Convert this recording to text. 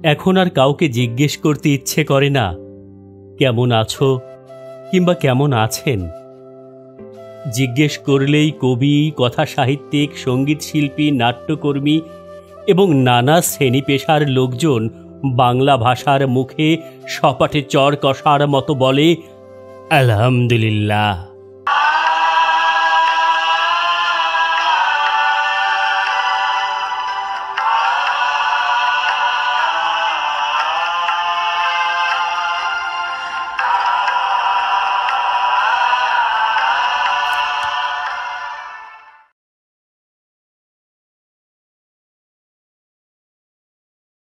এখন আর কাউকে জিজ্ঞেস করতে ইচ্ছে করে না কেমন আছো কিংবা কেমন আছেন। জিজ্ঞেস করলেই কবি, কথা সাহিত্যিক, সঙ্গীত শিল্পী, নাট্যকর্মী এবং নানা শ্রেণী পেশার লোকজন বাংলা ভাষার মুখে সপাটে চর কষার মতো বলে আলহামদুলিল্লাহ।